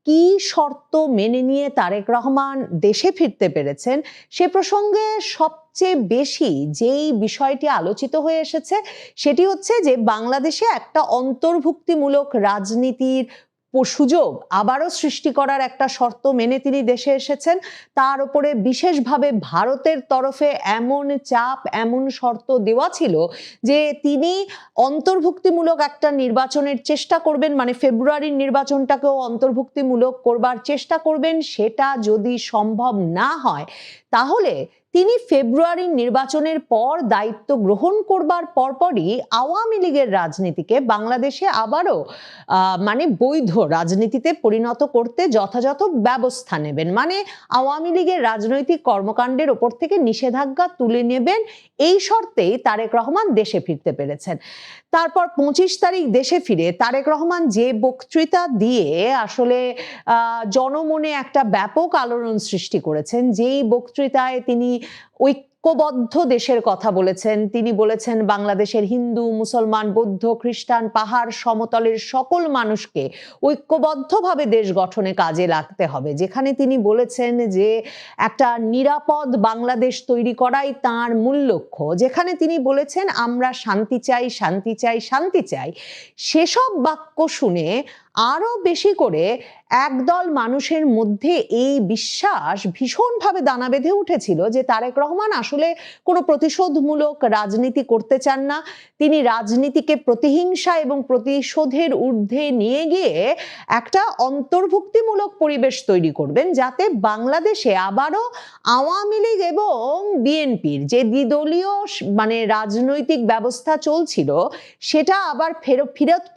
কি শর্ত মেনে নিয়ে তারেক রহমান দেশে ফিরতে পেরেছেন সে প্রসঙ্গে সবচেয়ে বেশি যেই বিষয়টি আলোচিত হয়ে এসেছে সেটি হচ্ছে যে বাংলাদেশে একটা অন্তর্ভুক্তিমূলক রাজনীতির সুযোগ আবারও সৃষ্টি করার একটা শর্ত মেনে তিনি দেশে এসেছেন। তার উপরে বিশেষভাবে ভারতের তরফে এমন চাপ, এমন শর্ত দেওয়া ছিল যে তিনি অন্তর্ভুক্তিমূলক একটা নির্বাচনের চেষ্টা করবেন, মানে ফেব্রুয়ারির নির্বাচনটাকেও অন্তর্ভুক্তিমূলক করবার চেষ্টা করবেন। সেটা যদি সম্ভব না হয় তাহলে তিনি ফেব্রুয়ারির নির্বাচনের পর দায়িত্ব গ্রহণ করবার পরপরই আওয়ামী লীগের রাজনীতিকে বাংলাদেশে আবারও মানে বৈধ রাজনীতিতে পরিণত করতে যথাযথ ব্যবস্থা নেবেন, মানে আওয়ামী লীগের রাজনৈতিক কর্মকাণ্ডের ওপর থেকে নিষেধাজ্ঞা তুলে নেবেন। এই শর্তেই তারেক রহমান দেশে ফিরতে পেরেছেন। তারপর 25 তারিখ দেশে ফিরে তারেক রহমান যে বক্তৃতা দিয়ে আসলে জনমনে একটা ব্যাপক আলোড়ন সৃষ্টি করেছেন, যেই বক্তৃতায় তিনি ঐক্যবদ্ধ দেশের কথা বলেছেন। তিনি বলেছেন বাংলাদেশের হিন্দু, মুসলমান, বৌদ্ধ, খ্রিস্টান, পাহাড় সমতলের সকল মানুষকে ঐক্যবদ্ধভাবে দেশ গঠনে কাজে লাগতে হবে। যেখানে তিনি বলেছেন যে একটা নিরাপদ বাংলাদেশ তৈরি করাই তাঁর মূল লক্ষ্য, যেখানে তিনি বলেছেন আমরা শান্তি চাই, শান্তি চাই, শান্তি চাই। সেসব বাক্য শুনে আরো বেশি করে একদল মানুষের মধ্যে এই বিশ্বাস ভীষণভাবে দানা বেঁধে উঠেছিল যে তারেক রহমান আসলে কোনো প্রতিশোধমূলক রাজনীতি করতে চান না। তিনি রাজনীতিকে প্রতিহিংসা এবং প্রতিশোধের ঊর্ধ্বে নিয়ে গিয়ে একটা অন্তর্ভুক্তিমূলক পরিবেশ তৈরি করবেন, যাতে বাংলাদেশে আবারও আওয়ামী লীগ এবং বিএনপির যে দ্বিদলীয় মানে রাজনৈতিক ব্যবস্থা চলছিল সেটা আবার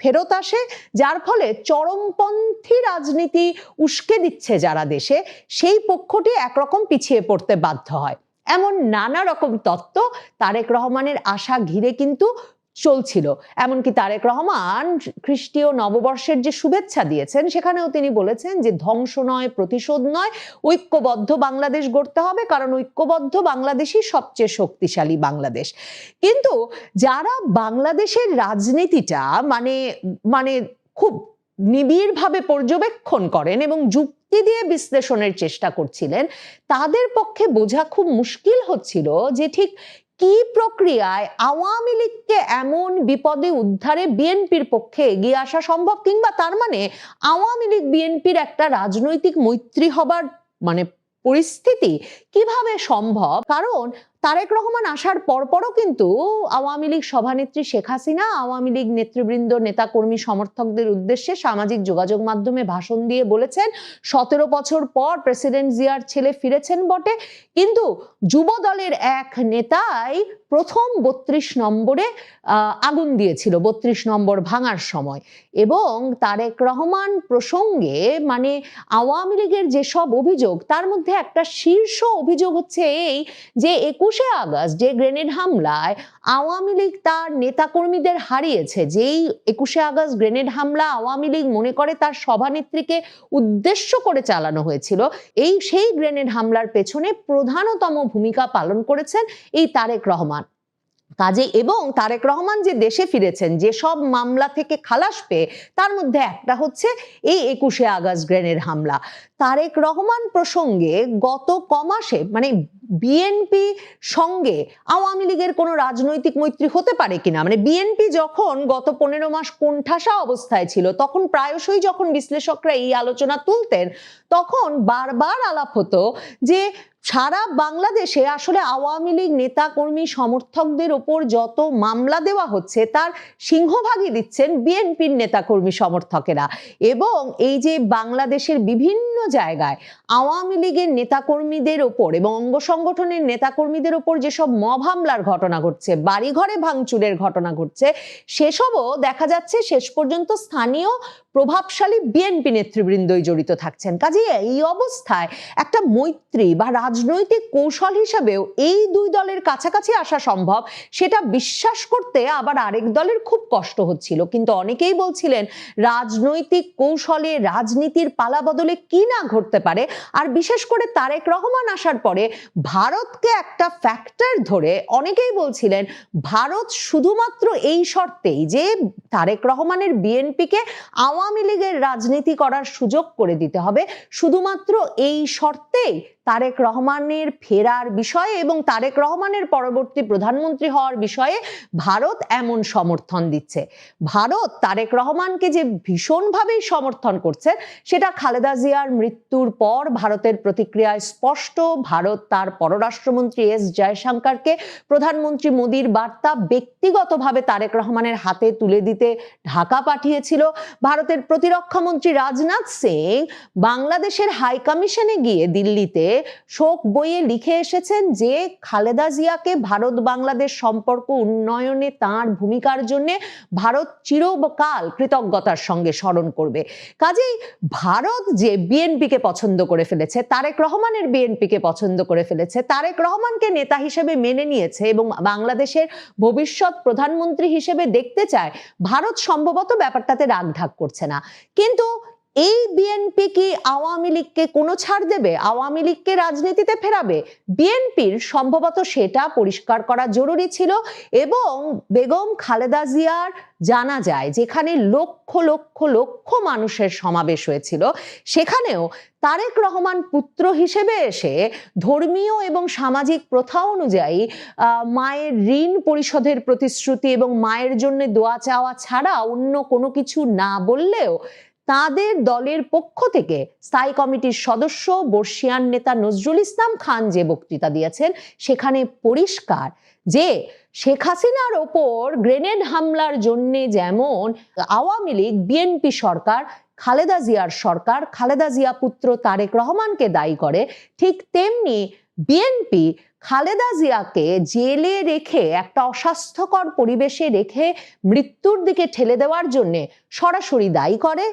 ফেরত আসে, যার ফলে চরমপন্থী রাজনীতি উস্কে দিচ্ছে যারা দেশে, সেই পক্ষটি একরকম পিছিয়ে পড়তে বাধ্য হয়। এমন নানা রকম তত্ত্ব তারেক রহমানের আশা ঘিরে কিন্তু চলছিল। এমনকি তারেক রহমান খ্রিস্টীয় নববর্ষের যে শুভেচ্ছা দিয়েছেন সেখানেও তিনি বলেছেন যে ধ্বংস নয়, প্রতিশোধ নয়, ঐক্যবদ্ধ বাংলাদেশ গড়তে হবে, কারণ ঐক্যবদ্ধ বাংলাদেশই সবচেয়ে শক্তিশালী বাংলাদেশ। কিন্তু যারা বাংলাদেশের রাজনীতিটা মানে মানে খুব নিবিড়ভাবে পর্যবেক্ষণ করেন এবং যুক্তি দিয়ে বিশ্লেষণের চেষ্টা করছিলেন, তাদের পক্ষে বোঝা খুব মুশকিল হচ্ছিল যে ঠিক কি প্রক্রিয়ায় আওয়ামী লীগকে এমন বিপদে উদ্ধারে বিএনপির পক্ষে এগিয়ে আসা সম্ভব, কিংবা তার মানে আওয়ামী লীগ বিএনপির একটা রাজনৈতিক মৈত্রী হবার মানে পরিস্থিতি কিভাবে সম্ভব। কারণ তারেক রহমান আসার পরপরও কিন্তু আওয়ামী লীগ সভানেত্রী শেখ হাসিনা আওয়ামী লীগ নেতৃবৃন্দ, নেতাকর্মী, সমর্থকদের উদ্দেশ্যে সামাজিক যোগাযোগ মাধ্যমে ভাষণ দিয়ে বলেছেন 17 বছর পর প্রেসিডেন্ট জিয়ার ছেলে ফিরেছেন বটে, কিন্তু যুব দলের এক নেতাই প্রথম 32 নম্বরে আগুন দিয়েছিল 32 নম্বর ভাঙার সময়। এবং তারেক রহমান প্রসঙ্গে মানে আওয়ামী লীগের যেসব অভিযোগ, তার মধ্যে একটা শীর্ষ অভিযোগ হচ্ছে এই যে 21শে আগস্ট যে গ্রেনেড হামলায় আওয়ামী লীগ তার নেতাকর্মীদের হারিয়েছে, যেই 21শে আগস্ট গ্রেনেড হামলা আওয়ামী লীগ মনে করে তার সভানেত্রীকে উদ্দেশ্য করে চালানো হয়েছিল, সেই গ্রেনেড হামলার পেছনে প্রধানতম ভূমিকা পালন করেছেন এই তারেক রহমান। কাজে এবং তারেক রহমান যে দেশে ফিরেছেন যেসব মামলা থেকে খালাস পেয়ে, তার মধ্যে একটা হচ্ছে এই 21শে আগস্ট গ্রেনেড হামলা। তারেক রহমান প্রসঙ্গে গত কমাসে মানে বিএনপি সঙ্গে আওয়ামী লীগের কোনো রাজনৈতিক মৈত্রী হতে পারে কিনা, মানে বিএনপি যখন গত 15 মাস কোণঠাসা অবস্থায় ছিল তখন প্রায়শই যখন বিশ্লেষকরা এই আলোচনা তুলতেন তখন বারবার আলাপ হতো যে সারা বাংলাদেশে আসলে আওয়ামী লীগ নেতা কর্মী সমর্থকদের ওপর যত মামলা দেওয়া হচ্ছে তার সিংহভাগই দিচ্ছেন বিএনপির নেতাকর্মী সমর্থকেরা। এবং এই যে বাংলাদেশের বিভিন্ন জায়গায় আওয়ামী লীগের নেতাকর্মীদের ওপর এবং অঙ্গ সংগঠনের নেতাকর্মীদের ওপর যেসব মব হামলার ঘটনা ঘটছে, বাড়িঘরে ভাঙচুরের ঘটনা ঘটছে, সেসবও দেখা যাচ্ছে শেষ পর্যন্ত স্থানীয় প্রভাবশালী বিএনপি নেতৃবৃন্দই জড়িত থাকছেন। কাজে এই অবস্থায় একটা মৈত্রী বা রাজনৈতিক কৌশল হিসেবেও এই দুই দলের কাছাকাছি আসা সম্ভব, সেটা বিশ্বাস করতে আবার আরেক দলের খুব কষ্ট হচ্ছিল। কিন্তু অনেকেই বলছিলেন রাজনৈতিক কৌশলে রাজনীতির পালা বদলে কি না ঘটতে পারে। আর বিশেষ করে তারেক রহমান আসার পরে ভারতকে একটা ফ্যাক্টর ধরে অনেকেই বলছিলেন ভারত শুধুমাত্র এই শর্তেই যে তারেক রহমানের বিএনপিকে আওয়ামী লীগের রাজনীতি করার সুযোগ করে দিতে হবে, শুধুমাত্র এই শর্তেই তারেক রহমানের ফেরার বিষয়ে এবং তারেক রহমানের পরবর্তী প্রধানমন্ত্রী হওয়ার বিষয়ে ভারত এমন সমর্থন দিচ্ছে। ভারত তারেক রহমানকে যে ভীষণভাবেই সমর্থন করছে সেটা খালেদা জিয়ার মৃত্যুর পর ভারতের প্রতিক্রিয়ায় স্পষ্ট। ভারত তার পররাষ্ট্রমন্ত্রী এস জয়শঙ্করকে প্রধানমন্ত্রী মোদীর বার্তা ব্যক্তিগতভাবে তারেক রহমানের হাতে তুলে দিতে ঢাকা পাঠিয়েছিল। ভারতের প্রতিরক্ষা মন্ত্রী রাজনাথ সিং বাংলাদেশের হাই কমিশনে গিয়ে দিল্লিতে শোক বইয়ে লিখে এসেছেন যে খালেদা জিয়াকে ভারত বাংলাদেশ সম্পর্ক উন্নয়নে তাঁর ভূমিকার জন্য ভারত চিরকাল কৃতজ্ঞতার সঙ্গে স্মরণ করবে। কাজেই ভারত যে বিএনপিকে পছন্দ করে ফেলেছে, তারেক রহমানের বিএনপিকে পছন্দ করে ফেলেছে, তারেক রহমানকে নেতা হিসেবে মেনে নিয়েছে এবং বাংলাদেশের ভবিষ্যৎ প্রধানমন্ত্রী হিসেবে দেখতে চায়, ভারত সম্ভবত ব্যাপারটাতে রাগঢাক করছে না। কিন্তু এই বিএনপি কি আওয়ামী লীগকে কোনো ছাড় দেবে? আওয়ামী লীগকে রাজনীতিতে ফেরাবে? বিএনপির সম্ভবত সেটা পরিষ্কার করা জরুরি ছিল। এবং বেগম খালেদা জিয়ার জানা যায় যেখানে লক্ষ লক্ষ লক্ষ মানুষের সমাবেশ হয়েছিল, সেখানেও তারেক রহমান পুত্র হিসেবে এসে ধর্মীয় এবং সামাজিক প্রথা অনুযায়ী মায়ের ঋণ পরিশোধের প্রতিশ্রুতি এবং মায়ের জন্য দোয়া চাওয়া ছাড়া অন্য কোনো কিছু না বললেও তাদের দলের পক্ষ থেকে স্থায়ী কমিটির সদস্য বর্ষিয়ান নেতা নজরুল ইসলাম খান যে বক্তৃতা দিয়েছেন সেখানে পরিষ্কার যে শেখ হাসিনার ওপর গ্রেনেড হামলার জন্য যেমন আওয়ামী লীগ, বিএনপি সরকার, খালেদা জিয়ার সরকার, খালেদা জিয়া পুত্র তারেক রহমানকে দায়ী করে, ঠিক তেমনি বিএনপি খালেদা জিয়াকে জেলে রেখে একটা অস্বাস্থ্যকর পরিবেশে রেখে মৃত্যুর দিকে ঠেলে দেওয়ার জন্য সরাসরি দায়ী করে।